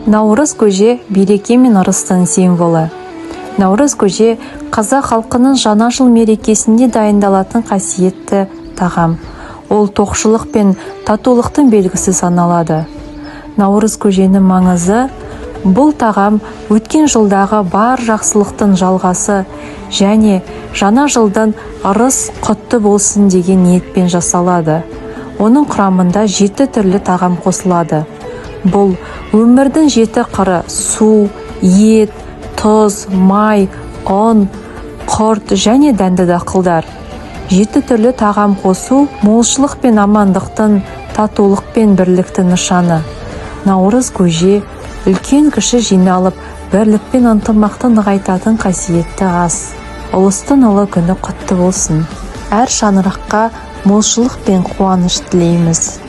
Наурыз көже береке мен ырыстың символы. Наурыз көже қазақ халқының жаңа жыл мерекесінде дайындалатын қасиетті тағам. Ол тоқшылық пен татулықтың белгісі саналады. Наурыз көженің маңызы: бұл тағам өткен жылдағы бар жақсылықтың жалғасы және жаңа жылдың ырыс құтты болсын деген ниетпен жасалады. Оның құрамында 7 түрлі тағам қосылады. Бұл өмірдің 7 қыры: су, ет, тұз, май, ұн, құрт және дәнді дақылдар. 7 түрлі тағам қосу молшылық пен амандықтың, татулық пен бірліктің нышаны. Наурыз көже үлкен кіші жиналып, бірлік пен ынтымақты нығайтатын қасиетті ас. Ұлыстың ұлы күні құтты болсын. Әр шаңыраққа молшылық пен қуаныш тілейміз.